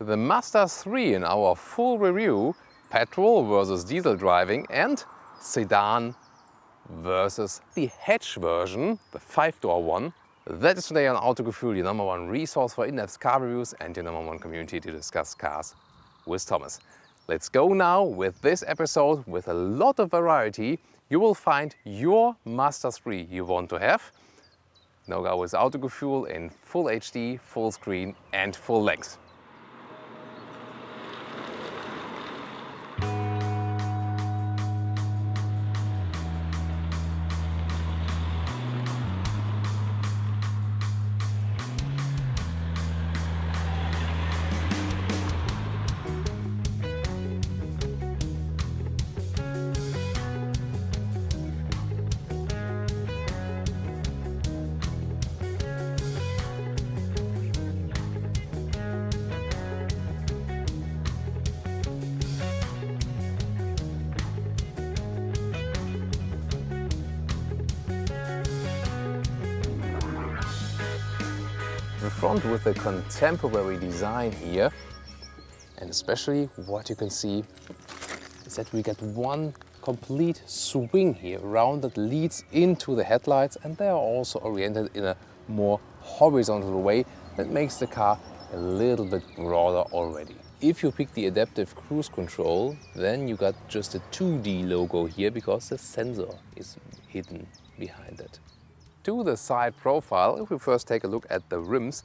the Mazda3 in our full review, petrol versus diesel driving and sedan versus the hatch version, the 5-door one. That is today on Autogefühl, your #1 resource for in-depth car reviews and your #1 community to discuss cars with Thomas. Let's go now with this episode with a lot of variety. You will find your Mazda3 you want to have. Now go with Autogefühl in full HD, full screen and full length. The front with the contemporary design here, and especially what you can see is that we get one complete swing here around that leads into the headlights, and they are also oriented in a more horizontal way that makes the car a little bit broader already. If you pick the adaptive cruise control, then you got just a 2D logo here because the sensor is hidden behind it. To the side profile, if we first take a look at the rims,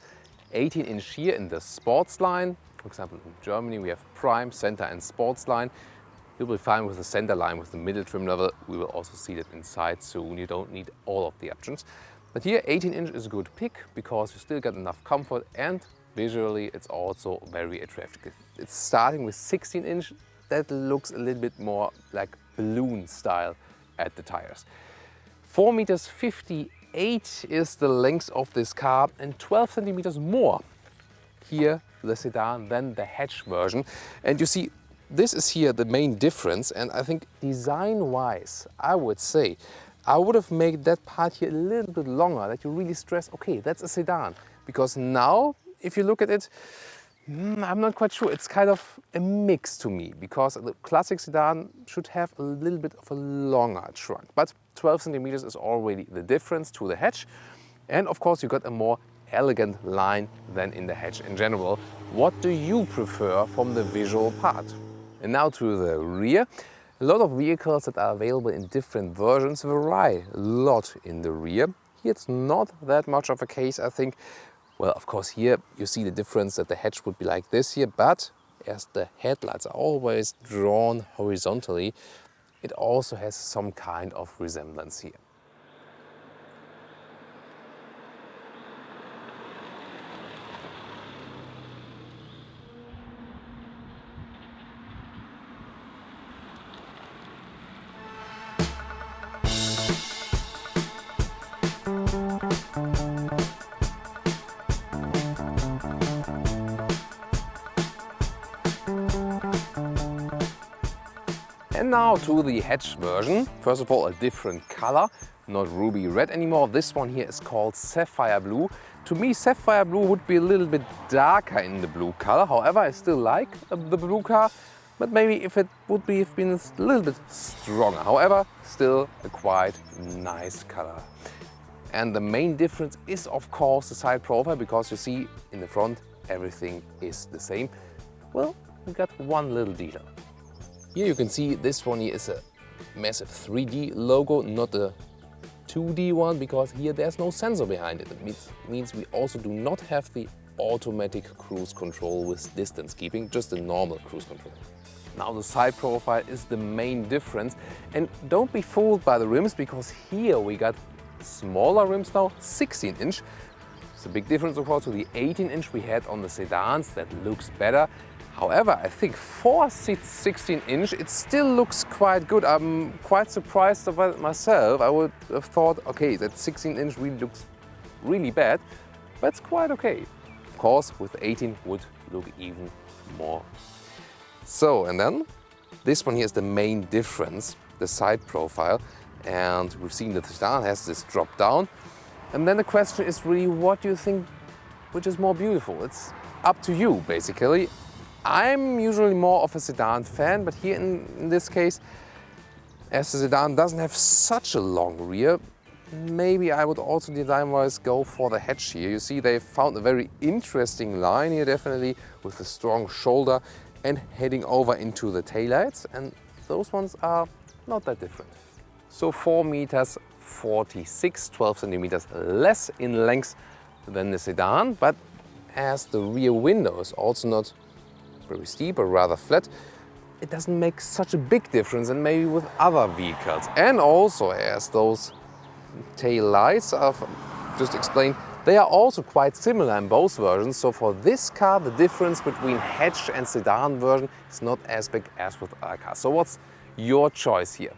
18-inch here in the sports line. For example, in Germany we have Prime, Center and Sports line. You will find with the center line with the middle trim level. We will also see that inside soon. You don't need all of the options. But here 18-inch is a good pick because you still get enough comfort and visually it's also very attractive. It's starting with 16-inch. That looks a little bit more like balloon style at the tires. 4,58 meters is the length of this car and 12 centimeters more here the sedan than the hatch version. And you see, this is here the main difference, and I think design-wise, I would say, I would have made that part here a little bit longer, that you really stress, okay, that's a sedan. Because now, if you look at it, I'm not quite sure. It's kind of a mix to me, because the classic sedan should have a little bit of a longer trunk. But 12 centimeters is already the difference to the hatch. And of course, you got a more elegant line than in the hatch in general. What do you prefer from the visual part? And now to the rear. A lot of vehicles that are available in different versions vary a lot in the rear. Here it's not that much of a case, I think. Well, of course, here you see the difference that the hatch would be like this here, but as the headlights are always drawn horizontally, it also has some kind of resemblance here. And now to the hatch version. First of all, a different color, not ruby red anymore. This one here is called sapphire blue. To me, sapphire blue would be a little bit darker in the blue color. However, I still like the blue car, but maybe if it would have been a little bit stronger. However, still a quite nice color. And the main difference is, of course, the side profile, because you see in the front everything is the same. Well, we got one little detail. Here you can see this one here is a massive 3D logo, not a 2D one, because here there's no sensor behind it. It means we also do not have the automatic cruise control with distance keeping, just the normal cruise control. Now the side profile is the main difference, and don't be fooled by the rims, because here we got smaller rims now, 16-inch. It's a big difference, of course, to the 18-inch we had on the sedans. That looks better. However, I think for 16-inch it still looks quite good. I'm quite surprised about it myself. I would have thought, okay, that 16-inch really looks really bad, but it's quite okay. Of course, with 18 would look even more. So, and then this one here is the main difference, the side profile. And we've seen that the sedan has this drop down. And then the question is really, what do you think which is more beautiful? It's up to you, basically. I'm usually more of a sedan fan, but here in this case, as the sedan doesn't have such a long rear, maybe I would also design-wise go for the hatch here. You see they found a very interesting line here, definitely, with a strong shoulder and heading over into the taillights, and those ones are not that different. So 4 meters 46, 12 centimeters less in length than the sedan, but as the rear window is also not very steep but rather flat, it doesn't make such a big difference than maybe with other vehicles. And also as those tail lights I've just explained, they are also quite similar in both versions. So for this car, the difference between hatch and sedan version is not as big as with other cars. So what's your choice here?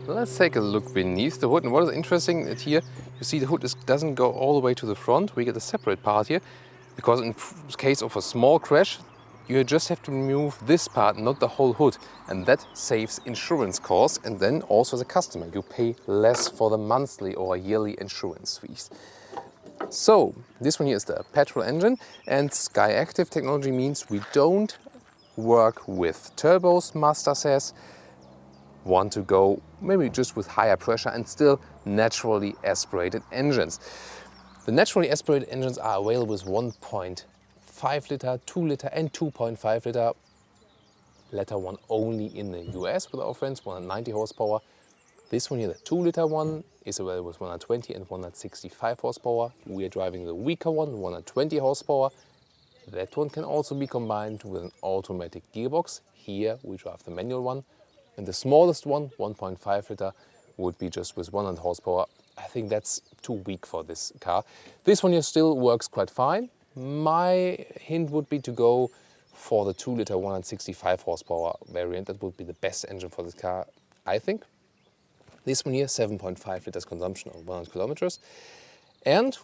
Let's take a look beneath the hood. And what is interesting that here, you see the hood doesn't go all the way to the front. We get a separate part here, because in case of a small crash, you just have to remove this part, not the whole hood. And that saves insurance costs. And then also as a customer, you pay less for the monthly or yearly insurance fees. So this one here is the petrol engine, and Sky Active technology means we don't work with turbos, Mazda says. Want to go maybe just with higher pressure and still naturally aspirated engines. The naturally aspirated engines are available with 1.5 liter, 2 liter and 2.5 liter. Latter one only in the US with our friends, 190 horsepower. This one here, the 2 liter one, is available with 120 and 165 horsepower. We are driving the weaker one, 120 horsepower. That one can also be combined with an automatic gearbox. Here we drive the manual one. And the smallest one, 1.5 liter, would be just with 100 horsepower. I think that's too weak for this car. This one here still works quite fine. My hint would be to go for the 2 liter 165 horsepower variant. That would be the best engine for this car, I think. This one here, 7.5 liters consumption on 100 kilometers. And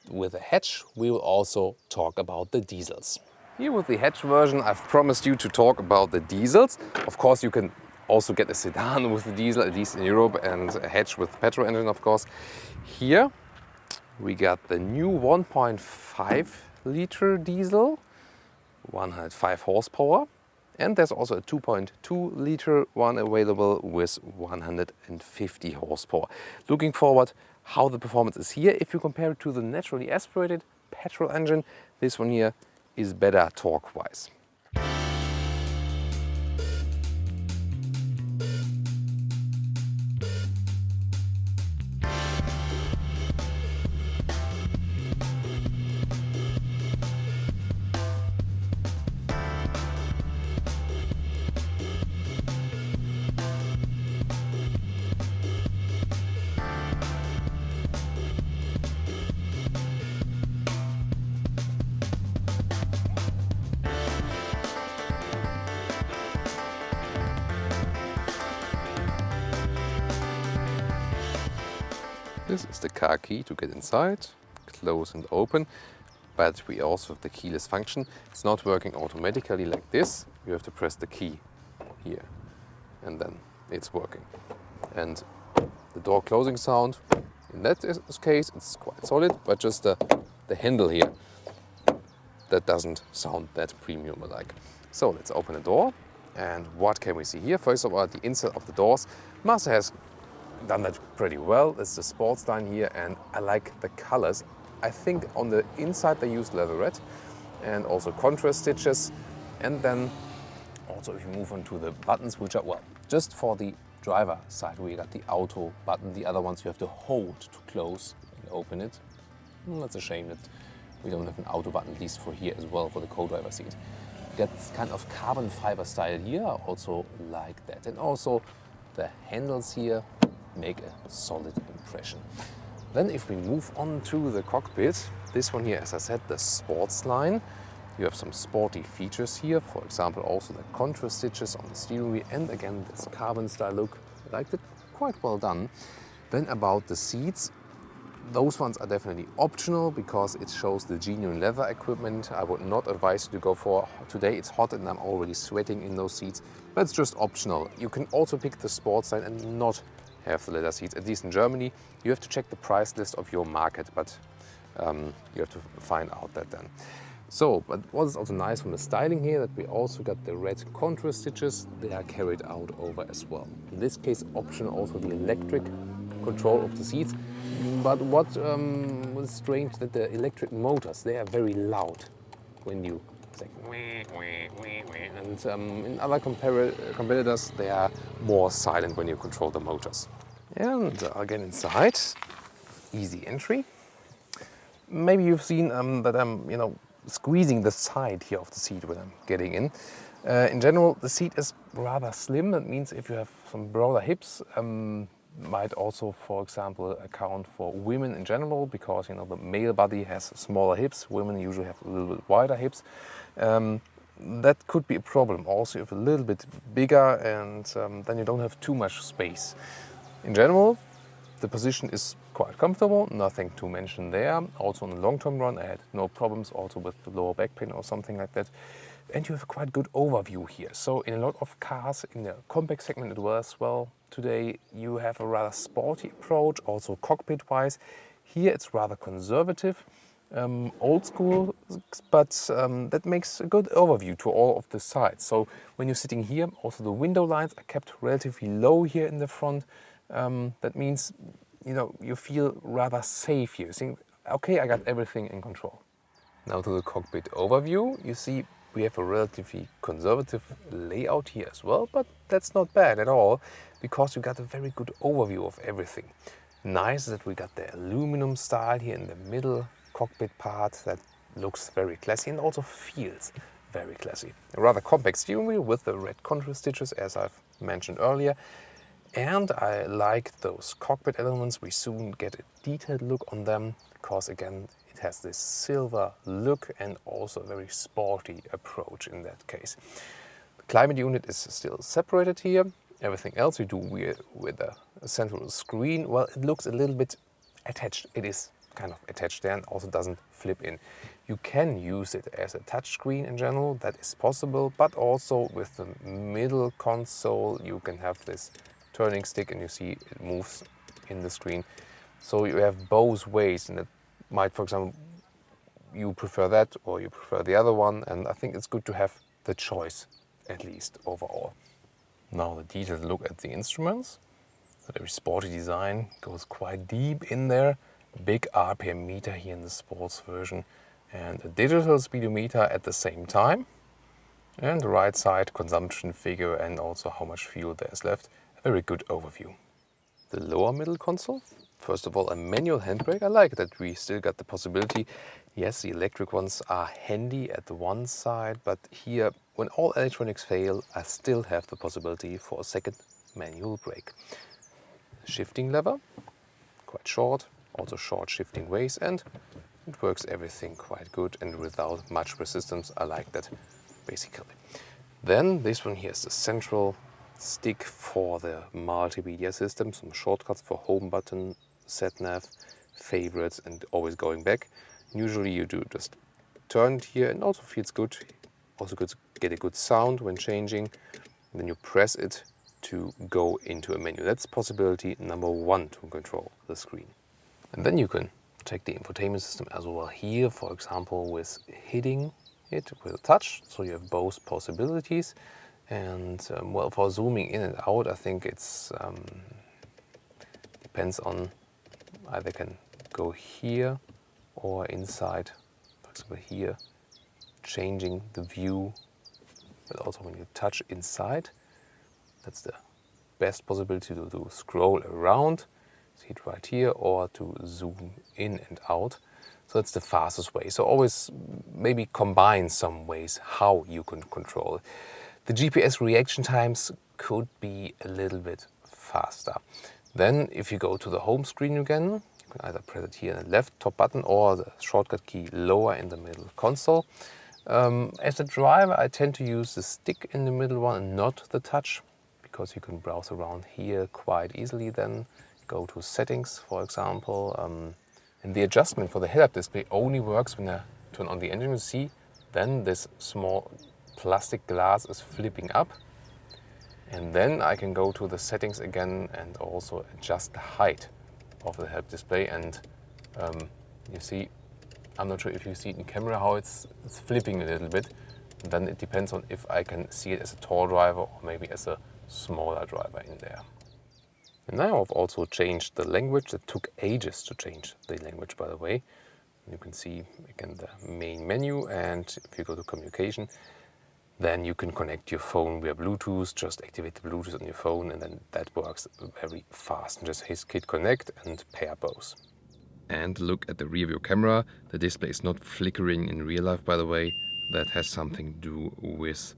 with the hatch, we will also talk about the diesels. Here with the hatch version, I've promised you to talk about the diesels. Of course, you can also get a sedan with the diesel, at least in Europe, and a hatch with petrol engine, of course. Here we got the new 1.5 liter diesel, 105 horsepower. And there's also a 2.2 liter one available with 150 horsepower. Looking forward how the performance is here. If you compare it to the naturally aspirated petrol engine, this one here is better torque-wise. This is the car key to get inside, close and open, but we also have the keyless function. It's not working automatically like this. You have to press the key here and then it's working. And the door closing sound, in that case, it's quite solid, but just the handle here, that doesn't sound that premium-like. So let's open the door. And what can we see here? First of all, the inside of the doors. Mazda has done that pretty well. It's the sports line here, and I like the colors. I think on the inside they used leatherette and also contrast stitches. And then also if you move on to the buttons, which are, well, just for the driver side, we got the auto button. The other ones you have to hold to close and open it. That's a shame that we don't have an auto button, at least for here as well, for the co-driver seat. That's kind of carbon fiber style here. I also like that. And also the handles here make a solid impression. Then if we move on to the cockpit, this one here, as I said, the sports line. You have some sporty features here, for example also the contrast stitches on the steering wheel, and again this carbon style look. I liked it, quite well done. Then about the seats, those ones are definitely optional because it shows the genuine leather equipment. I would not advise you to go for. Today it's hot and I'm already sweating in those seats, but it's just optional. You can also pick the sports line and not have the leather seats. At least in Germany, you have to check the price list of your market, but you have to find out that then. So, but what is also nice from the styling here, that we also got the red contrast stitches. They are carried out over as well. In this case, option also the electric control of the seats. But what was strange, that the electric motors, they are very loud when you say and in other competitors, they are more silent when you control the motors. And again inside, easy entry. Maybe you've seen that I'm, squeezing the side here of the seat when I'm getting in. In general, the seat is rather slim. That means if you have some broader hips, might also, for example, account for women in general, because the male body has smaller hips. Women usually have a little bit wider hips. That could be a problem. Also, if a little bit bigger, and then you don't have too much space. In general, the position is quite comfortable, nothing to mention there. Also in the long-term run, I had no problems also with the lower back pain or something like that. And you have a quite good overview here. So in a lot of cars in the compact segment as well, today you have a rather sporty approach, also cockpit-wise. Here it's rather conservative, old school, but that makes a good overview to all of the sides. So when you're sitting here, also the window lines are kept relatively low here in the front. That means, you feel rather safe here. You think, okay, I got everything in control. Now to the cockpit overview. You see we have a relatively conservative layout here as well, but that's not bad at all, because you got a very good overview of everything. Nice that we got the aluminum style here in the middle cockpit part. That looks very classy and also feels very classy. A rather compact steering wheel with the red contrast stitches, as I've mentioned earlier. And I like those cockpit elements. We soon get a detailed look on them, because again, it has this silver look and also a very sporty approach in that case. The climate unit is still separated here. Everything else we do with a central screen, well, it looks a little bit attached. It is kind of attached there and also doesn't flip in. You can use it as a touch screen in general, that is possible, but also with the middle console you can have this turning stick and you see it moves in the screen. So you have both ways, and it might, for example, you prefer that or you prefer the other one, and I think it's good to have the choice at least overall. Now the detailed look at the instruments. The very sporty design goes quite deep in there. Big RPM meter here in the sports version and a digital speedometer at the same time. And the right side consumption figure and also how much fuel there is left. A very good overview. The lower middle console. First of all, a manual handbrake. I like that we still got the possibility. Yes, the electric ones are handy at the one side, but here, when all electronics fail, I still have the possibility for a second manual brake. Shifting lever, quite short, also short shifting ways, and it works everything quite good and without much resistance. I like that, basically. Then this one here is the central stick for the multimedia system, some shortcuts for home button, sat nav, favorites, and always going back. Usually you do just turn it here and also feels good. Also good to get a good sound when changing. And then you press it to go into a menu. That's possibility number one to control the screen. And then you can check the infotainment system as well here, for example, with hitting it with a touch. So you have both possibilities. And well, for zooming in and out, I think it's depends on, either can go here or inside, for example here, changing the view, but also when you touch inside, that's the best possibility to scroll around, see it right here, or to zoom in and out. So that's the fastest way. So always maybe combine some ways how you can control it. The GPS reaction times could be a little bit faster. Then if you go to the home screen again, you can either press it here in the left top button or the shortcut key lower in the middle console. As a driver, I tend to use the stick in the middle one and not the touch, because you can browse around here quite easily. Then go to settings, for example. And the adjustment for the head-up display only works when I turn on the engine. You see, then this small plastic glass is flipping up. And then I can go to the settings again and also adjust the height of the head display. And you see, I'm not sure if you see it in camera how it's flipping a little bit. And then it depends on if I can see it as a tall driver or maybe as a smaller driver in there. And now I've also changed the language. It took ages to change the language, by the way. You can see again the main menu, and if you go to communication, then you can connect your phone via Bluetooth. Just activate the Bluetooth on your phone and then that works very fast. And just hit connect and pair both. And look at the rear view camera. The display is not flickering in real life, by the way. That has something to do with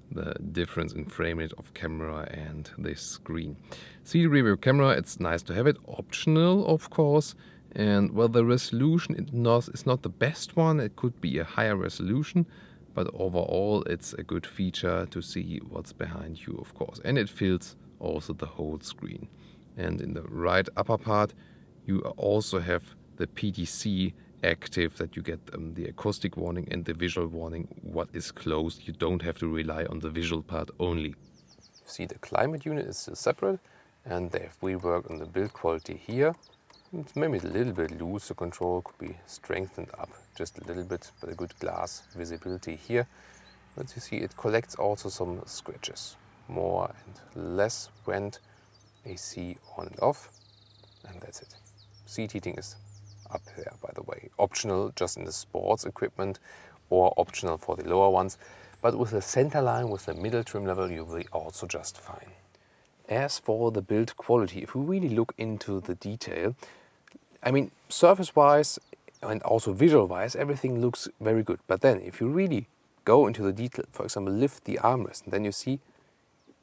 the difference in frame rate of camera and this screen. See the rear view camera, it's nice to have it. Optional, of course. And well, the resolution is not the best one. It could be a higher resolution. But overall, it's a good feature to see what's behind you, of course. And it fills also the whole screen. And in the right upper part, you also have the PTC active, that you get the acoustic warning and the visual warning, what is closed. You don't have to rely on the visual part only. See, the climate unit is separate, and they've reworked on the build quality here. It's maybe a little bit loose, the control could be strengthened up just a little bit, but a good glass visibility here. But you see it collects also some scratches, more and less vent, AC on and off, and that's it. Seat heating is up there, by the way. Optional just in the sports equipment or optional for the lower ones. But with the center line, with the middle trim level, you'll be also just fine. As for the build quality, if we really look into the detail, I mean, surface-wise and also visual-wise, everything looks very good. But then if you really go into the detail, for example, lift the armrest, and then you see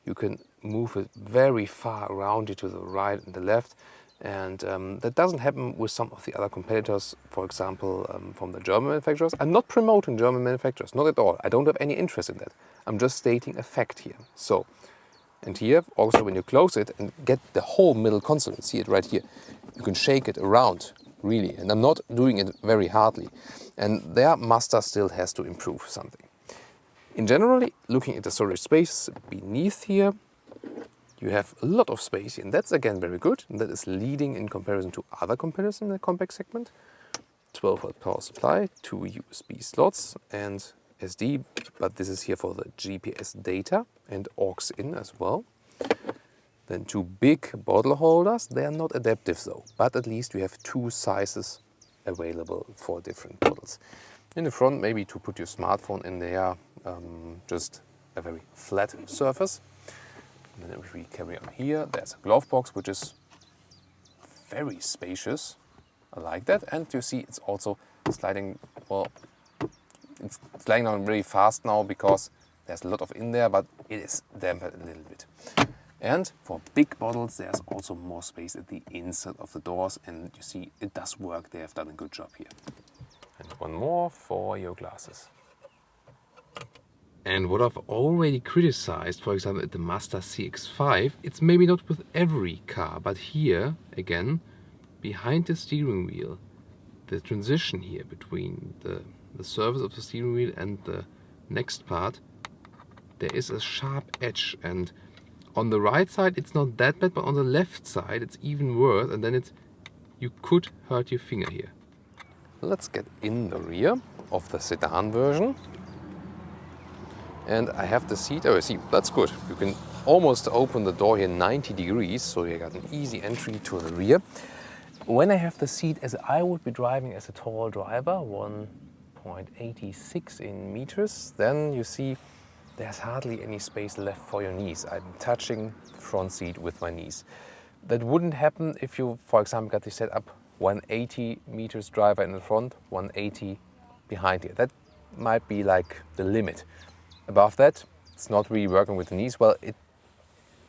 you can move it very far around you to the right and the left. And that doesn't happen with some of the other competitors, for example, from the German manufacturers. I'm not promoting German manufacturers, not at all. I don't have any interest in that. I'm just stating a fact here. So, and here, also when you close it and get the whole middle console, see it right here, you can shake it around, really. And I'm not doing it very hardly. And there, Mazda still has to improve something. In general, looking at the storage space beneath here, you have a lot of space, and that's again very good. And that is leading in comparison to other competitors in the compact segment. 12-volt power supply, 2 USB slots and SD, but this is here for the GPS data and aux in as well. Then 2 big bottle holders. They are not adaptive though, but at least you have 2 sizes available for different bottles. In the front, maybe to put your smartphone in there, just a very flat surface. And then if we carry on here, there's a glove box, which is very spacious. I like that. And you see it's also sliding, well, it's sliding down really fast now because there's a lot of in there, but it is dampened a little bit. And for big bottles, there's also more space at the inside of the doors. And you see it does work. They have done a good job here. And one more for your glasses. And what I've already criticized, for example, at the Mazda CX-5, it's maybe not with every car, but here, again, behind the steering wheel, the transition here between the surface of the steering wheel and the next part, there is a sharp edge. And on the right side, it's not that bad, but on the left side, it's even worse. And then you could hurt your finger here. Let's get in the rear of the sedan version. And I have the seat, oh, see, that's good. You can almost open the door here 90 degrees, so you got an easy entry to the rear. When I have the seat as I would be driving as a tall driver, 1.86 in meters, then you see there's hardly any space left for your knees. I'm touching the front seat with my knees. That wouldn't happen if you, for example, got the setup 180 meters driver in the front, 180 behind you. That might be like the limit. Above that, it's not really working with the knees. Well,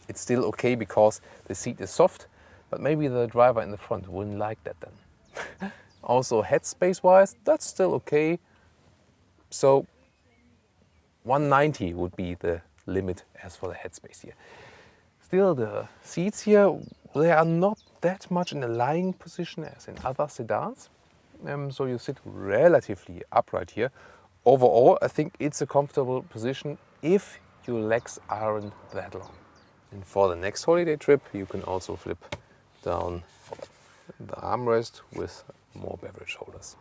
it's still okay because the seat is soft, but maybe the driver in the front wouldn't like that then. Also, headspace wise, that's still okay. So 190 would be the limit as for the headspace here. Still, the seats here, they are not that much in a lying position as in other sedans. So you sit relatively upright here. Overall, I think it's a comfortable position if your legs aren't that long. And for the next holiday trip, you can also flip down the armrest with more beverage holders.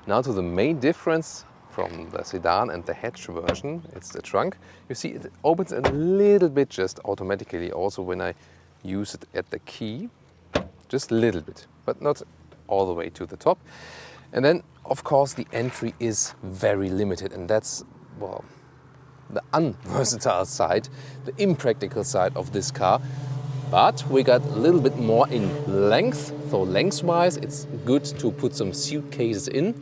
Now to the main difference from the sedan and the hatch version, it's the trunk. You see it opens a little bit just automatically also when I use it at the key, just a little bit, but not all the way to the top. And then of course the entry is very limited, and that's, well, the unversatile side, the impractical side of this car. But we got a little bit more in length, so lengthwise it's good to put some suitcases in.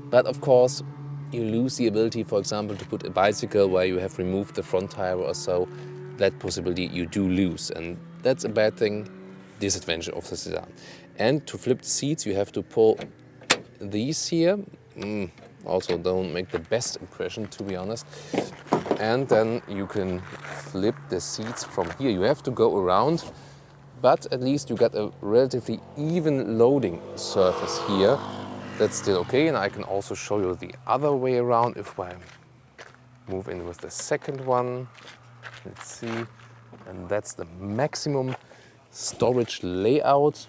But of course you lose the ability, for example, to put a bicycle where you have removed the front tire or so. That possibility you do lose, and that's a bad thing, disadvantage of the sedan. And to flip the seats you have to pull these here. Also don't make the best impression, to be honest. And then you can flip the seats from here. You have to go around, but at least you got a relatively even loading surface here. That's still okay, and I can also show you the other way around if I move in with the second one. Let's see, and that's the maximum storage layout.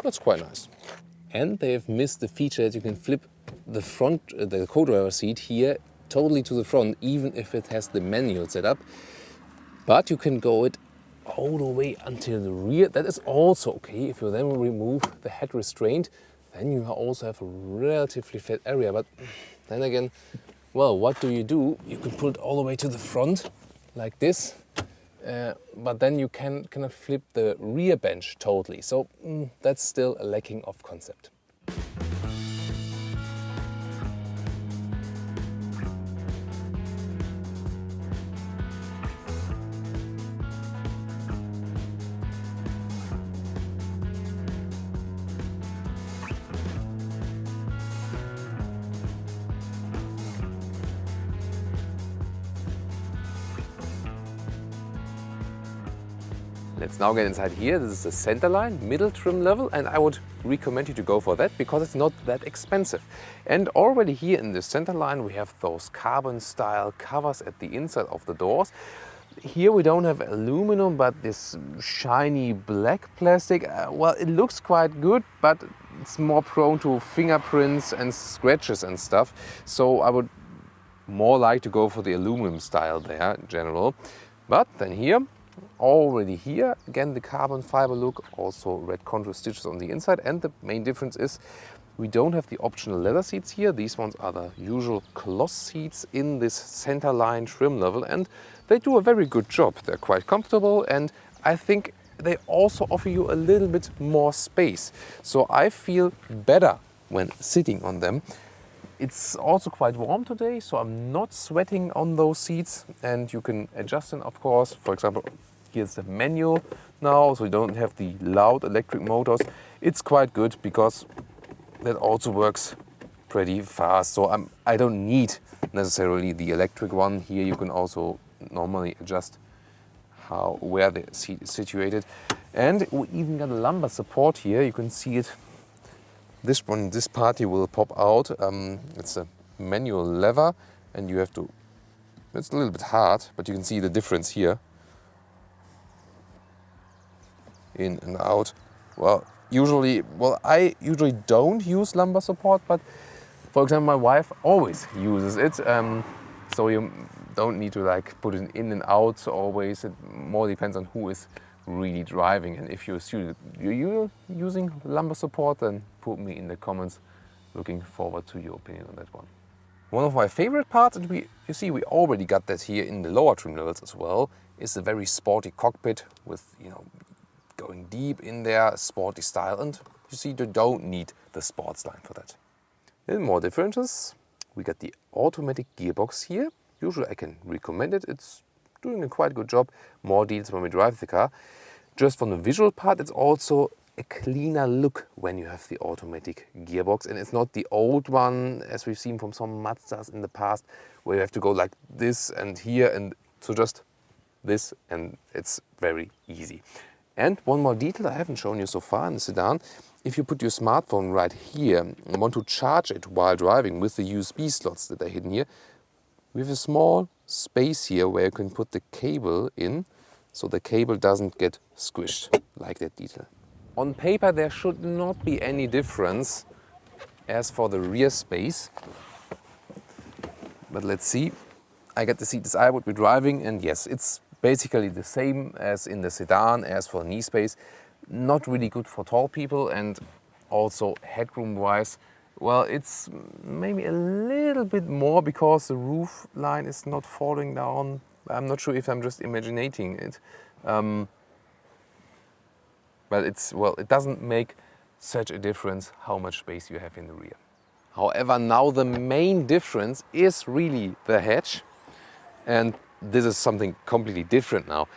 That's quite nice. And they've missed the feature that you can flip the front, the co-driver seat here totally to the front, even if it has the manual setup. But you can go it all the way until the rear. That is also okay. If you then remove the head restraint, then you also have a relatively flat area. But then again, well, what do? You can pull it all the way to the front like this. But then you cannot flip the rear bench totally. So that's still a lacking of concept. Let's now get inside here. This is the center line, middle trim level, and I would recommend you to go for that because it's not that expensive. And already here in the center line we have those carbon style covers at the inside of the doors. Here we don't have aluminum, but this shiny black plastic. Well, it looks quite good, but it's more prone to fingerprints and scratches and stuff. So I would more like to go for the aluminum style there in general. But then here, already here, again the carbon fiber look, also red contour stitches on the inside, and the main difference is we don't have the optional leather seats here. These ones are the usual cloth seats in this center line trim level, and they do a very good job. They're quite comfortable, and I think they also offer you a little bit more space. So I feel better when sitting on them. It's also quite warm today, so I'm not sweating on those seats, and you can adjust them, of course. For example, here's the manual now, so you don't have the loud electric motors. It's quite good because that also works pretty fast. So I don't need necessarily the electric one. Here you can also normally adjust where the seat is situated. And we even got a lumbar support here. You can see it. This part here will pop out. It's a manual lever, and you have to, it's a little bit hard, but you can see the difference here. In and out. I usually don't use lumbar support, but for example, my wife always uses it. So you don't need to like put it in and out always. It more depends on who is really driving, and if you're using lumbar support, then put me in the comments. Looking forward to your opinion on that one. One of my favorite parts, and you see we already got that here in the lower trim levels as well, is a very sporty cockpit with, going deep in there, sporty style, and you see you don't need the sports line for that. Then more differences. We got the automatic gearbox here. Usually I can recommend it. It's doing a quite good job. More deals when we drive the car. Just from the visual part, it's also a cleaner look when you have the automatic gearbox, and it's not the old one as we've seen from some Mazdas in the past, where you have to go like this and here, and so just this, and it's very easy. And one more detail I haven't shown you so far in the sedan: if you put your smartphone right here and want to charge it while driving with the USB slots that are hidden here, we have a small space here where you can put the cable in, so the cable doesn't get squished like that detail. On paper there should not be any difference as for the rear space. But let's see. I get the seat as I would be driving, and yes, it's basically the same as in the sedan. As for knee space, not really good for tall people, and also headroom wise, well, it's maybe a little bit more because the roof line is not falling down. I'm not sure if I'm just imagining it. But it doesn't make such a difference how much space you have in the rear. However, now the main difference is really the hatch, and this is something completely different now.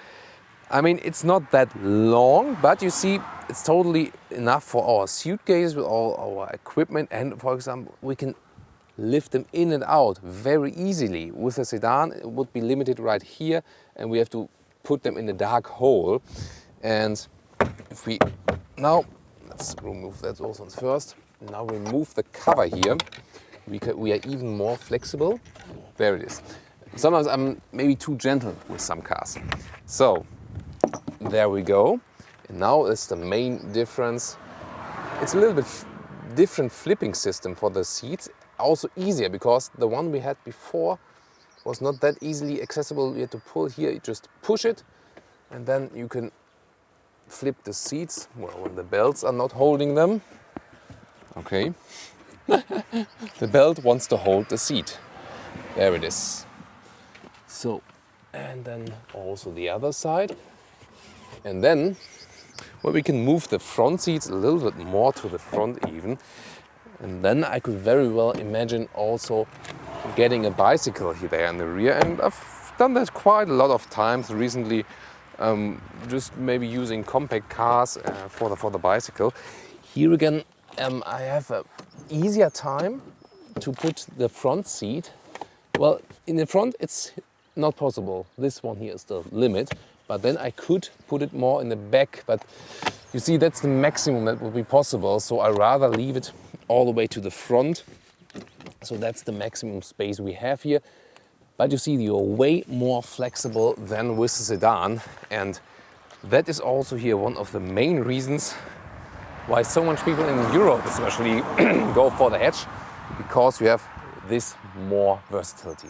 I mean, it's not that long, but you see, it's totally enough for our suitcase with all our equipment, and for example, we can lift them in and out very easily. With a sedan, it would be limited right here, and we have to put them in a dark hole. And if we now, let's remove that also first. Now remove the cover here. We are even more flexible. There it is. Sometimes I'm maybe too gentle with some cars. So there we go. And now is the main difference. It's a little bit different flipping system for the seats. Also easier because the one we had before was not that easily accessible. You had to pull here, you just push it, and then you can flip the seats. Well, when the belts are not holding them. Okay. The belt wants to hold the seat. There it is. So, and then also the other side. And then, well, we can move the front seats a little bit more to the front even. And then I could very well imagine also getting a bicycle here there in the rear. And I've done that quite a lot of times recently, just maybe using compact cars for the bicycle. Here again, I have an easier time to put the front seat. Well, in the front it's not possible. This one here is the limit, but then I could put it more in the back. But you see, that's the maximum that would be possible. So I rather leave it all the way to the front. So that's the maximum space we have here. But you see, you're way more flexible than with the sedan. And that is also here one of the main reasons why so much people in Europe especially go for the hatch, because you have this more versatility.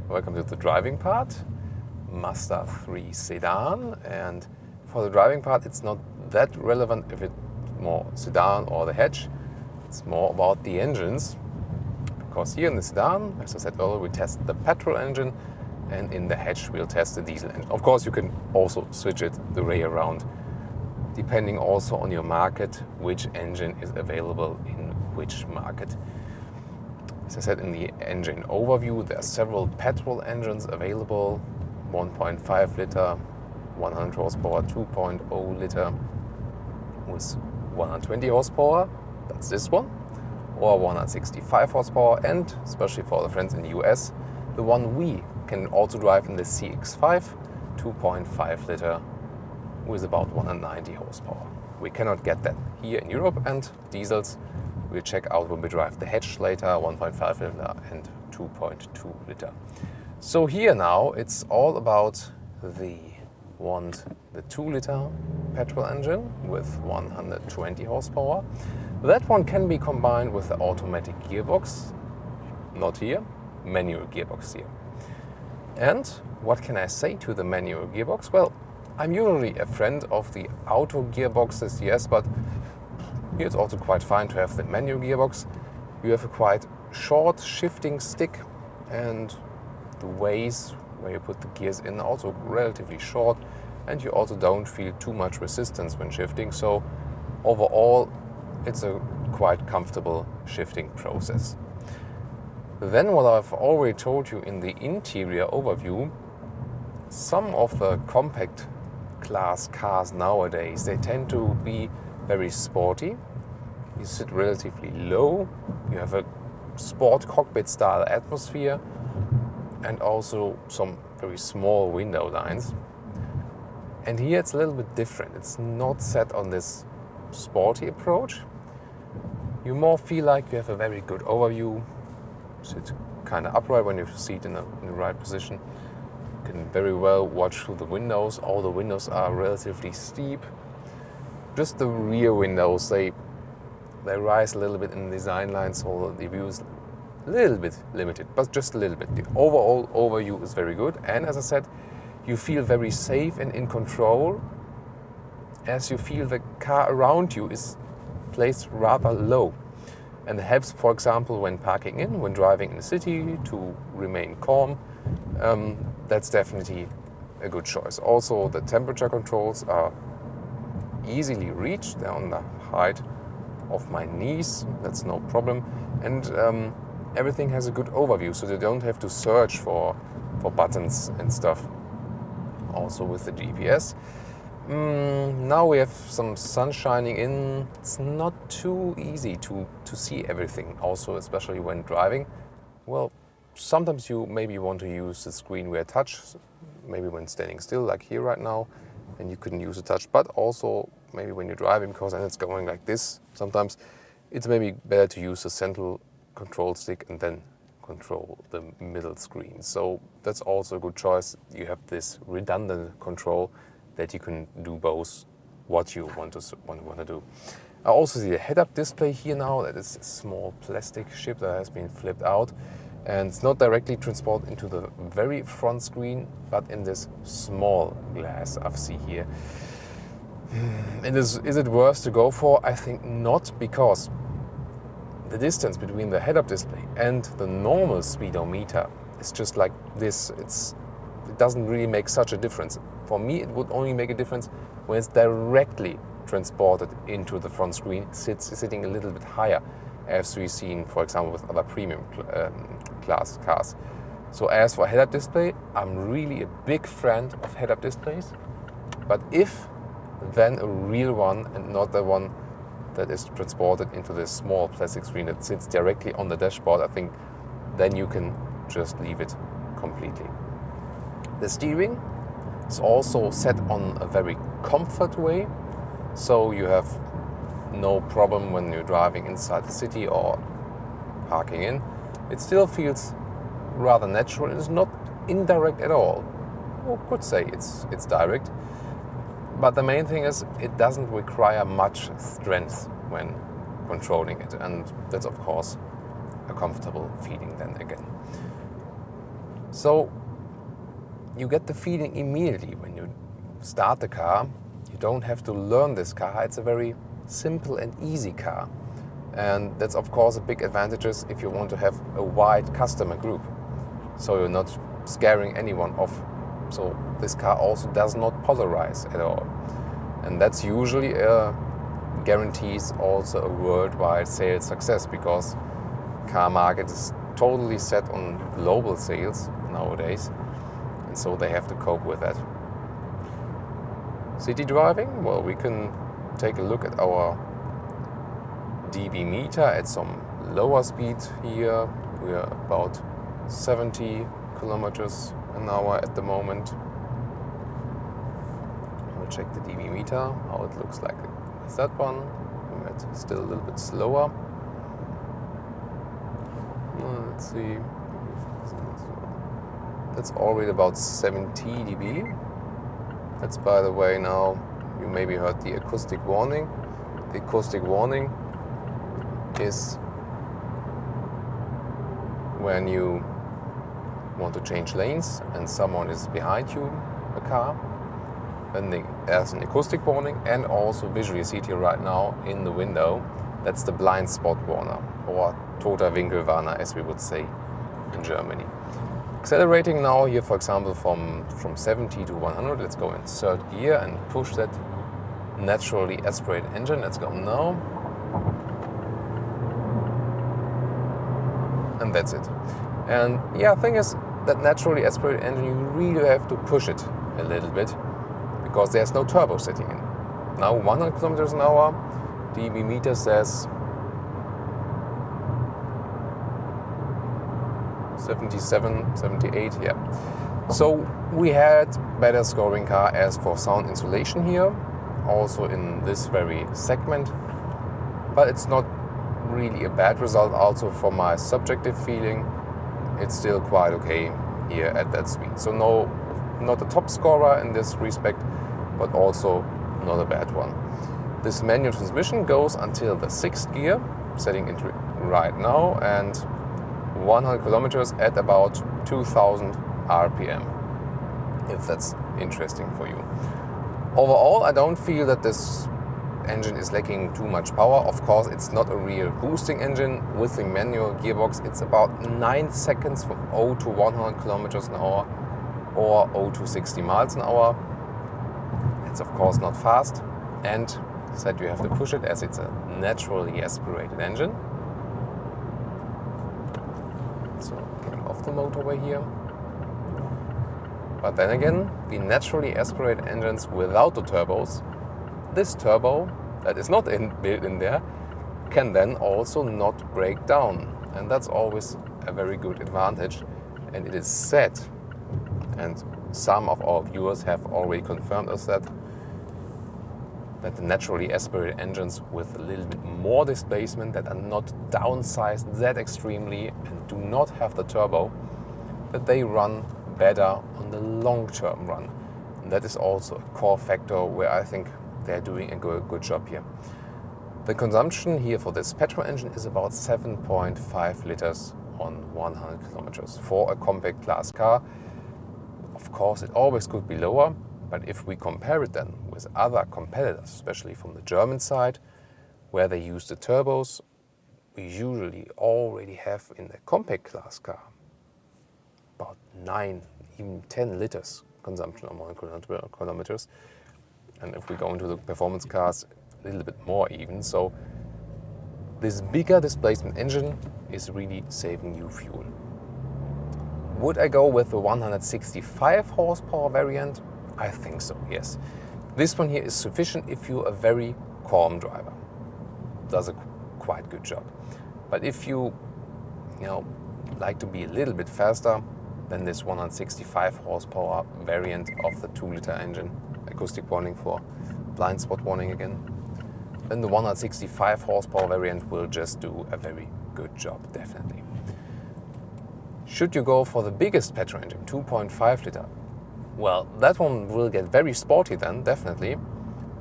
Welcome to the driving part, Mazda3 Sedan. And for the driving part, it's not that relevant if it's more sedan or the hatch. It's more about the engines, because here in the sedan, as I said earlier, we test the petrol engine, and in the hatch we'll test the diesel engine. Of course, you can also switch it the way around, depending also on your market, which engine is available in which market. As I said in the engine overview, there are several petrol engines available: 1.5 liter, 100 horsepower, 2.0 liter with 120 horsepower, that's this one, or 165 horsepower, and especially for the friends in the US, the one we can also drive in the CX-5, 2.5 liter with about 190 horsepower. We cannot get that here in Europe, and diesels we'll check out when we drive the hatch later, 1.5 liter and 2.2 liter. So here now it's all about the 2 liter petrol engine with 120 horsepower. That one can be combined with the automatic gearbox, not here, manual gearbox here. And what can I say to the manual gearbox? Well, I'm usually a friend of the auto gearboxes, yes, but here it's also quite fine to have the manual gearbox. You have a quite short shifting stick, and the ways where you put the gears in are also relatively short, and you also don't feel too much resistance when shifting. So overall, it's a quite comfortable shifting process. Then what I've already told you in the interior overview, some of the compact class cars nowadays, they tend to be very sporty. You sit relatively low, you have a sport cockpit style atmosphere, and also some very small window lines. And here it's a little bit different. It's not set on this sporty approach. you more feel like you have a very good overview. Sit kind of upright when you sit in the right position. You can very well watch through the windows. All the windows are relatively steep. Just the rear windows, they rise a little bit in the design line, so the view is a little bit limited, but just a little bit. The overall overview is very good, and as I said, you feel very safe and in control, as you feel the car around you is placed rather low. And it helps, for example, when parking in, when driving in the city, to remain calm. That's definitely a good choice. Also, the temperature controls are easily reached. They're on the height of my knees, that's no problem. And everything has a good overview, so they don't have to search for buttons and stuff. Also with the GPS. Now we have some sun shining in. It's not too easy to see everything, also especially when driving. Well, sometimes you maybe want to use the screen where touch, maybe when standing still, like here right now, and you couldn't use the touch, but also maybe when you're driving, because then it's going like this. Sometimes it's maybe better to use the central control stick and then control the middle screen. So that's also a good choice. You have this redundant control that you can do both what you want to do. I also see a head-up display here now. That is a small plastic chip that has been flipped out, and it's not directly transported into the very front screen, but in this small glass I see here. Is it worth to go for? I think not, because the distance between the head-up display and the normal speedometer is just like this. It doesn't really make such a difference. For me, it would only make a difference when it's directly transported into the front screen, sitting a little bit higher, as we've seen, for example, with other premium class cars. So as for head-up display, I'm really a big fan of head-up displays, but if, then a real one and not the one that is transported into this small plastic screen that sits directly on the dashboard. I think then you can just leave it completely. The steering is also set on a very comfort way, so you have no problem when you're driving inside the city or parking in. It still feels rather natural. It is not indirect at all. I could say it's direct, but the main thing is it doesn't require much strength when controlling it, and that's of course a comfortable feeling then again. So you get the feeling immediately when you start the car. You don't have to learn this car. It's a very simple and easy car. And that's of course a big advantage if you want to have a wide customer group. So you're not scaring anyone off. So this car also does not polarize at all. And that's usually guarantees also a worldwide sales success, because car market is totally set on global sales nowadays. And so they have to cope with that. City driving, well, we can take a look at our dB meter at some lower speed here. We are about 70 kilometers an hour at the moment. We'll check the dB meter, how it looks like with that one. It's still a little bit slower. Let's see. That's already about 70 dB. That's, by the way, now you maybe heard the acoustic warning. The acoustic warning is when you want to change lanes and someone is behind you, a car, then there's an acoustic warning, and also visually you see it here right now in the window. That's the blind spot warner, or toter Winkelwarner, as we would say in Germany. Accelerating now here, for example, from 70 to 100. Let's go in third gear and push that naturally aspirated engine. Let's go now. And that's it. And yeah, thing is that naturally aspirated engine, you really have to push it a little bit, because there's no turbo sitting in. Now 100 kilometers an hour, dB meter says 77, 78, yeah. So we had better scoring car as for sound insulation here, also in this very segment, but it's not really a bad result. Also for my subjective feeling, it's still quite okay here at that speed. So no, not a top scorer in this respect, but also not a bad one. This manual transmission goes until the 6th gear, setting it right now, and 100 kilometers at about 2000 RPM, if that's interesting for you. Overall, I don't feel that this engine is lacking too much power. Of course, it's not a real boosting engine. With the manual gearbox, it's about 9 seconds from 0 to 100 kilometers an hour or 0 to 60 miles an hour. It's of course not fast, and said you have to push it as it's a naturally aspirated engine. So getting off the motorway here. But then again, the naturally aspirated engines without the turbos, this turbo that is not built in there, can then also not break down. And that's always a very good advantage. And it is said, and some of our viewers have already confirmed us that the naturally aspirated engines with a little bit more displacement, that are not downsized that extremely and do not have the turbo, that they run better on the long-term run. And that is also a core factor where I think they're doing a good job here. The consumption here for this petrol engine is about 7.5 liters on 100 kilometers for a compact class car. Of course, it always could be lower, but if we compare it then with other competitors, especially from the German side, where they use the turbos, we usually already have in the compact class car about 9, even 10 liters consumption on 100 kilometers. And if we go into the performance cars, a little bit more even. So this bigger displacement engine is really saving you fuel. Would I go with the 165 horsepower variant? I think so, yes. This one here is sufficient if you're a very calm driver. Does a quite good job. But if you like to be a little bit faster, then this 165 horsepower variant of the 2-liter engine, acoustic warning for blind spot warning again, then the 165 horsepower variant will just do a very good job, definitely. Should you go for the biggest petrol engine, 2.5 liter, well, that one will get very sporty then, definitely.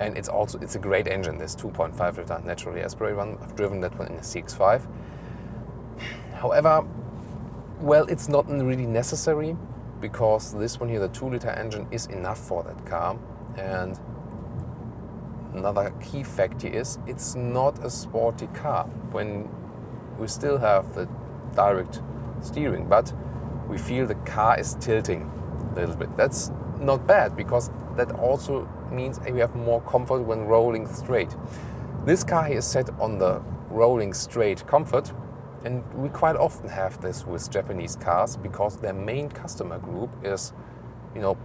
And it's a great engine, this 2.5 liter naturally aspirated one. I've driven that one in a CX-5. However, well, it's not really necessary, because this one here, the 2-liter engine, is enough for that car. And another key fact here is it's not a sporty car. When we still have the direct steering, but we feel the car is tilting a little bit. That's not bad, because that also means we have more comfort when rolling straight. This car here is set on the rolling straight comfort, and we quite often have this with Japanese cars, because their main customer group is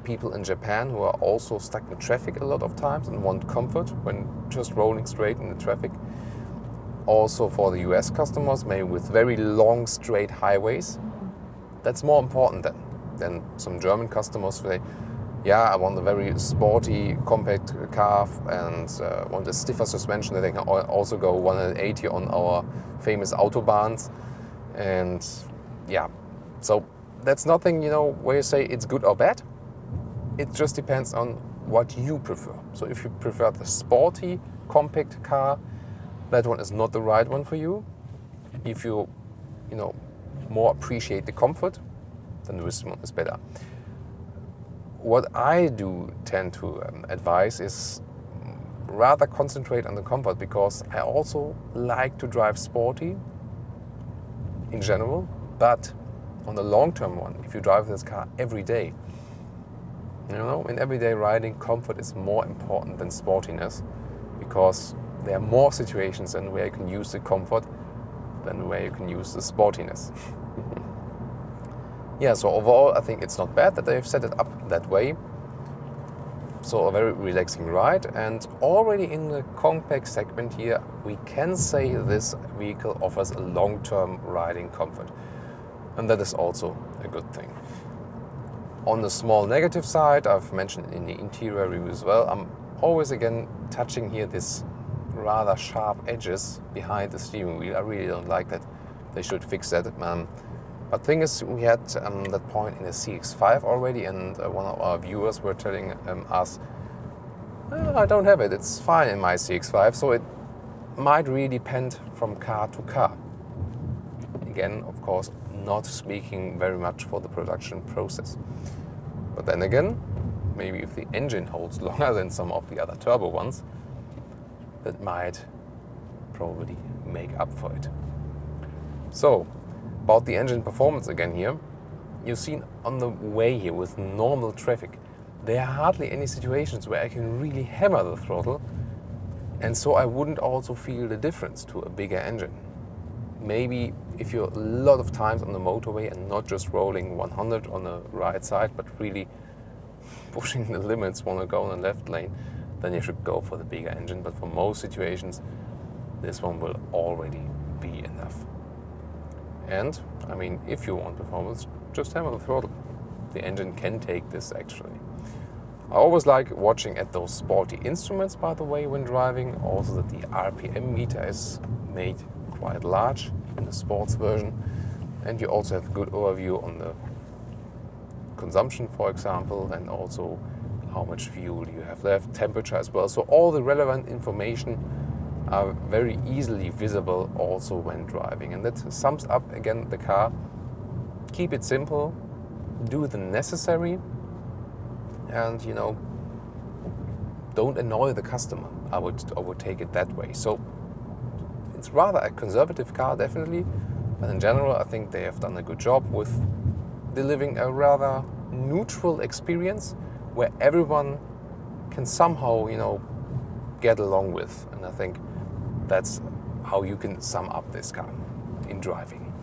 people in Japan who are also stuck in traffic a lot of times and want comfort when just rolling straight in the traffic. Also for the US customers, maybe with very long straight highways, that's more important than some German customers who say, yeah, I want a very sporty compact car and want a stiffer suspension that they can also go 180 on our famous autobahns. And yeah, so that's nothing where you say it's good or bad. It just depends on what you prefer. So if you prefer the sporty compact car, that one is not the right one for you. If you more appreciate the comfort, then this one is better. What I do tend to advise is rather concentrate on the comfort, because I also like to drive sporty in general, but on the long-term one, if you drive this car every day, in everyday riding, comfort is more important than sportiness, because there are more situations than where you can use the comfort than where you can use the sportiness. Yeah, so overall I think it's not bad that they've set it up that way. So a very relaxing ride, and already in the compact segment here, we can say this vehicle offers a long-term riding comfort, and that is also a good thing. On the small negative side, I've mentioned in the interior review as well, I'm always again touching here this rather sharp edges behind the steering wheel. I really don't like that. They should fix that. But thing is, we had that point in the CX-5 already, and one of our viewers were telling us, I don't have it, it's fine in my CX-5, so it might really depend from car to car. Again, of course, not speaking very much for the production process. But then again, maybe if the engine holds longer than some of the other turbo ones, that might probably make up for it. So, about the engine performance again here, you've seen on the way here with normal traffic, there are hardly any situations where I can really hammer the throttle, and so I wouldn't also feel the difference to a bigger engine. Maybe if you're a lot of times on the motorway and not just rolling 100 on the right side, but really pushing the limits, want to go on the left lane, then you should go for the bigger engine. But for most situations, this one will already be enough. And, I mean, if you want performance, just hammer the throttle. The engine can take this, actually. I always like watching at those sporty instruments, by the way, when driving. Also that the RPM meter is made quite large in the sports version. And you also have a good overview on the consumption, for example, and also how much fuel you have left, temperature as well. So all the relevant information are very easily visible also when driving. And that sums up again the car. Keep it simple, do the necessary, and don't annoy the customer. I would take it that way. So it's rather a conservative car, definitely, but in general I think they have done a good job with delivering a rather neutral experience where everyone can somehow get along with. And I think that's how you can sum up this car in driving.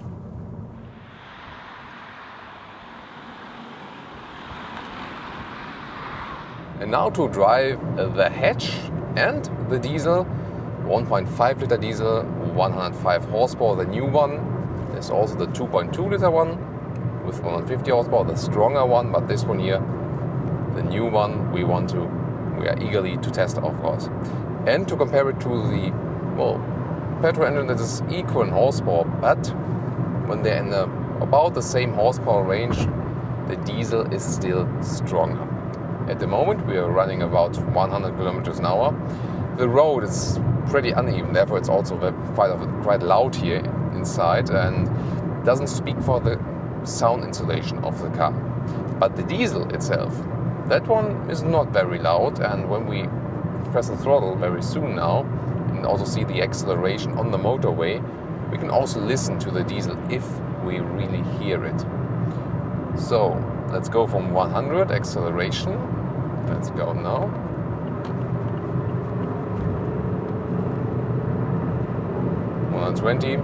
And now to drive the hatch and the diesel, 1.5 liter diesel, 105 horsepower, the new one. There's also the 2.2 liter one with 150 horsepower, the stronger one, but this one here, the new one, we are eagerly to test, of course. And to compare it to the, petrol engine that is equal in horsepower, but when they're in about the same horsepower range, the diesel is still stronger. At the moment we are running about 100 kilometers an hour. The road is pretty uneven, therefore it's also quite loud here inside and doesn't speak for the sound insulation of the car. But the diesel itself, that one is not very loud, and when we press the throttle very soon now and also see the acceleration on the motorway, we can also listen to the diesel if we really hear it. So let's go from 100 acceleration. Let's go now. 120,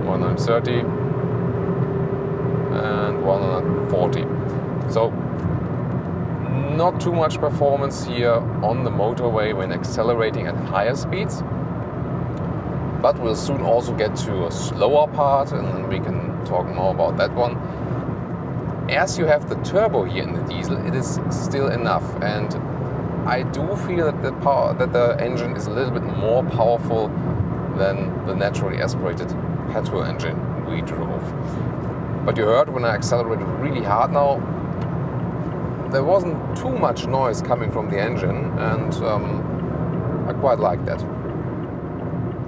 130, and 140. So not too much performance here on the motorway when accelerating at higher speeds. But we'll soon also get to a slower part, and then we can talk more about that one. As you have the turbo here in the diesel, it is still enough, and I do feel that the engine is a little bit more powerful than the naturally aspirated petrol engine we drove. But you heard when I accelerated really hard now, there wasn't too much noise coming from the engine, and I quite like that.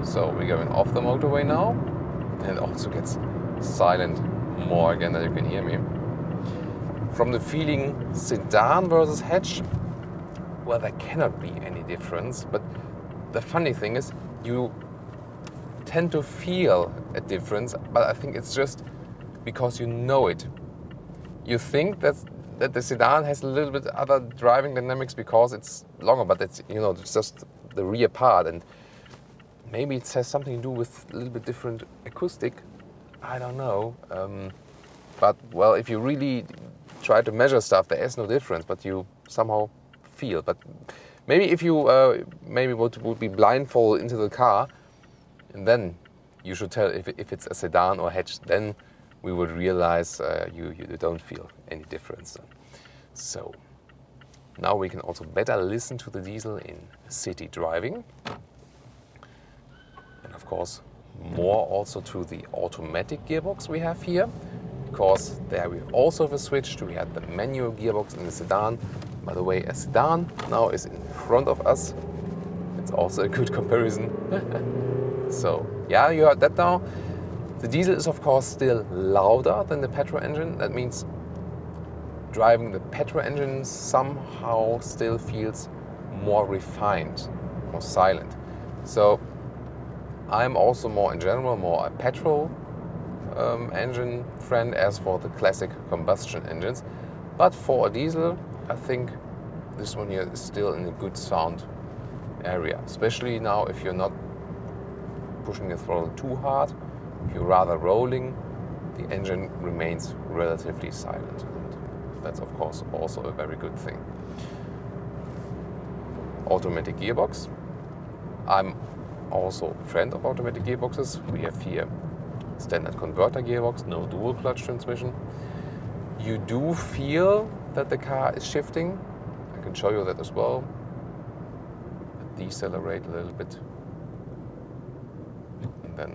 So we're going off the motorway now, and it also gets silent more again that you can hear me. From the feeling sedan versus hatch, well, there cannot be any difference, but the funny thing is you tend to feel a difference, but I think it's just because you know it. You think that the sedan has a little bit other driving dynamics because it's longer, but it's it's just the rear part, and maybe it has something to do with a little bit different acoustic. I don't know. But well, if you really try to measure stuff, there is no difference, but you somehow feel. But maybe if you would be blindfolded into the car, and then you should tell if it's a sedan or hatch, then we would realize you don't feel any difference. So Now we can also better listen to the diesel in city driving. And of course, more also to the automatic gearbox we have here, because there we also have a switch. We had the manual gearbox in the Sedan. By the way, a Sedan now is in front of us. It's also a good comparison. So yeah, you heard that now. The diesel is of course still louder than the petrol engine. That means driving the petrol engine somehow still feels more refined, more silent. So I'm also more in general more a petrol engine friend as for the classic combustion engines. But for a diesel, I think this one here is still in a good sound area, especially now if you're not pushing the throttle too hard, if you're rather rolling, the engine remains relatively silent. And that's of course also a very good thing. Automatic gearbox. I'm also a friend of automatic gearboxes. We have here standard converter gearbox, no dual clutch transmission. You do feel that the car is shifting. I can show you that as well. Decelerate a little bit. And then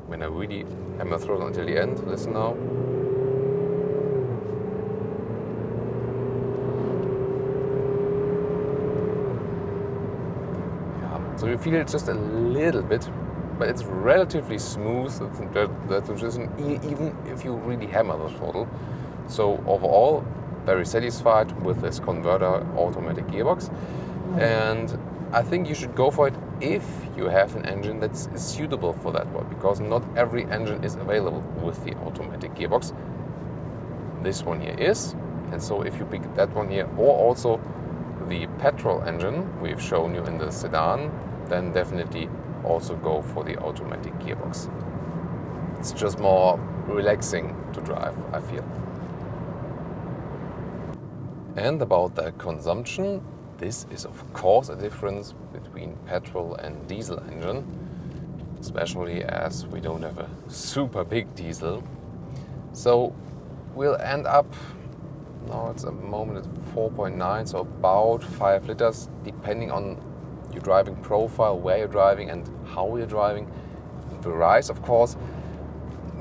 when I really hammer throttle until the end, listen now. Yeah, so you feel it just a little bit, but it's relatively smooth, that transition, even if you really hammer the throttle. So overall, very satisfied with this converter automatic gearbox. And I think you should go for it if you have an engine that's suitable for that one, because not every engine is available with the automatic gearbox. This one here is, and so if you pick that one here, or also the petrol engine we've shown you in the Sedan, then definitely also go for the automatic gearbox. It's just more relaxing to drive, I feel. And about the consumption, this is of course a difference between petrol and diesel engine, especially as we don't have a super big diesel. So we'll end up, now it's a moment at 4.9, so about 5 liters, depending on your driving profile, where you're driving and how you're driving. It varies of course,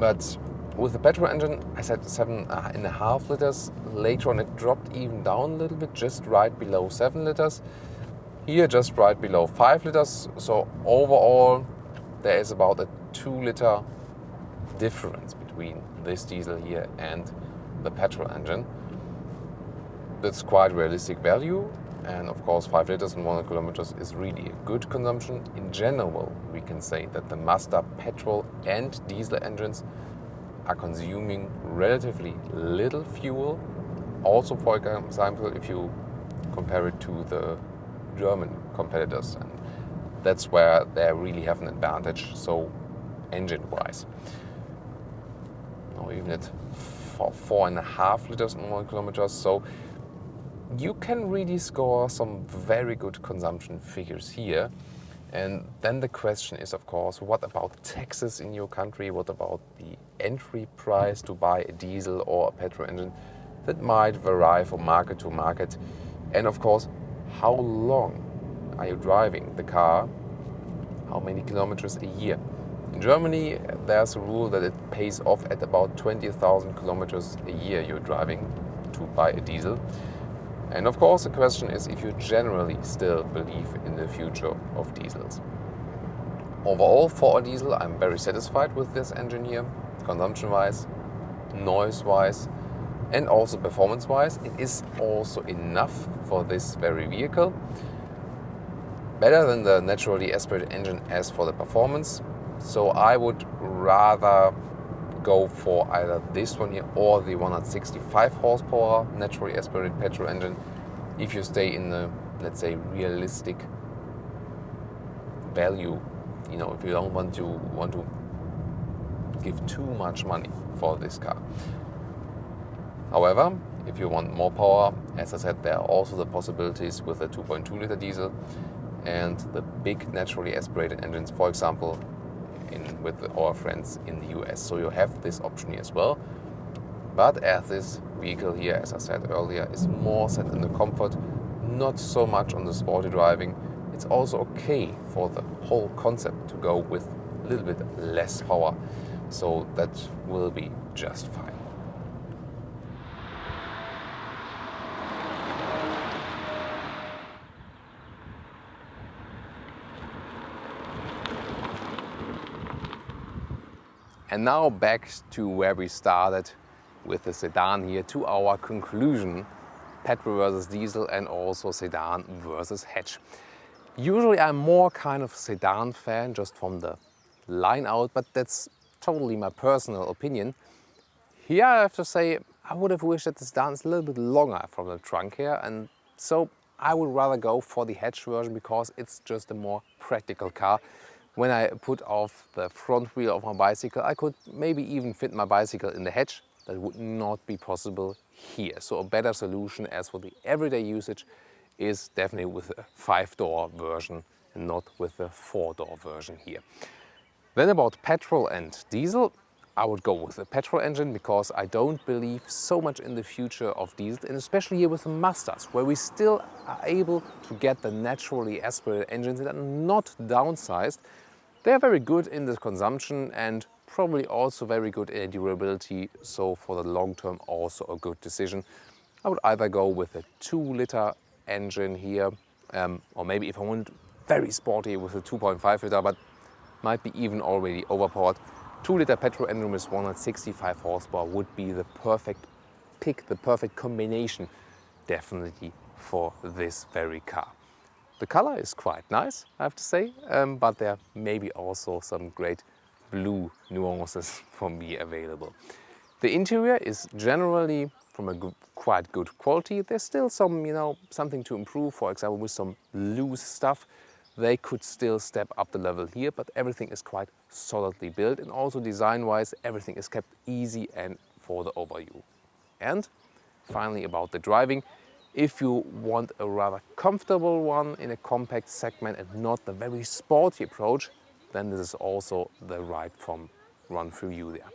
but with the petrol engine, I said 7.5 liters. Later on, it dropped even down a little bit, just right below 7 liters. Here, just right below 5 liters. So overall, there is about a 2 liter difference between this diesel here and the petrol engine. That's quite realistic value. And of course, 5 liters in 100 kilometers is really a good consumption. In general, we can say that the Mazda petrol and diesel engines are consuming relatively little fuel. Also, for example, if you compare it to the German competitors, and that's where they really have an advantage, so engine-wise. Now even at 4.5 liters in 1 kilometers, so you can really score some very good consumption figures here. And then the question is, of course, what about taxes in your country? What about the entry price to buy a diesel or a petrol engine? That might vary from market to market. And of course, how long are you driving the car? How many kilometers a year? In Germany, there's a rule that it pays off at about 20,000 kilometers a year you're driving to buy a diesel. And of course, the question is if you generally still believe in the future of diesels. Overall, for a diesel, I'm very satisfied with this engine here, consumption-wise, noise-wise, and also performance-wise. It is also enough for this very vehicle. Better than the naturally aspirated engine as for the performance. So I would rather go for either this one here or the 165 horsepower naturally aspirated petrol engine if you stay in the, let's say, realistic value. You know, if you don't want to give too much money for this car. However, if you want more power, as I said, there are also the possibilities with the 2.2 liter diesel and the big naturally aspirated engines, for example, with our friends in the US. So you have this option here as well. But as this vehicle here, as I said earlier, is more set in the comfort, not so much on the sporty driving, it's also okay for the whole concept to go with a little bit less power. So that will be just fine. And now back to where we started with the sedan here, to our conclusion: petrol versus diesel and also sedan versus hatch. Usually I'm more kind of sedan fan just from the line out, but that's totally my personal opinion. Here I have to say I would have wished that the sedan is a little bit longer from the trunk here, and so I would rather go for the hatch version because it's just a more practical car. When I put off the front wheel of my bicycle, I could maybe even fit my bicycle in the hatch. That would not be possible here. So a better solution as for the everyday usage is definitely with a 5-door version and not with the 4-door version here. Then about petrol and diesel, I would go with the petrol engine because I don't believe so much in the future of diesel, and especially here with the Mazdas, where we still are able to get the naturally aspirated engines that are not downsized. They are very good in the consumption and probably also very good in durability, so for the long term also a good decision. I would either go with a 2-liter engine here, or maybe if I want very sporty with a 2.5 liter, but might be even already overpowered. 2-liter petrol engine with 165 horsepower would be the perfect pick, the perfect combination definitely for this very car. The color is quite nice, I have to say, but there may be also some great blue nuances for me available. The interior is generally from a quite good quality. There's still some, something to improve. For example, with some loose stuff, they could still step up the level here, but everything is quite solidly built, and also design-wise, everything is kept easy and for the overview. And finally, about the driving. If you want a rather comfortable one in a compact segment and not the very sporty approach, then this is also the right run for you there.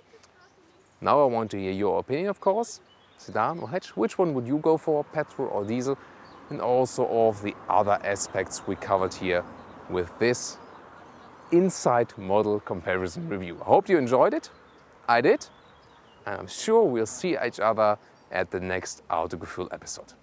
Now I want to hear your opinion, of course. Sedan or hatch, which one would you go for, petrol or diesel? And also of the other aspects we covered here with this inside model comparison review. I hope you enjoyed it. I did. And I'm sure we'll see each other at the next Autogefühl episode.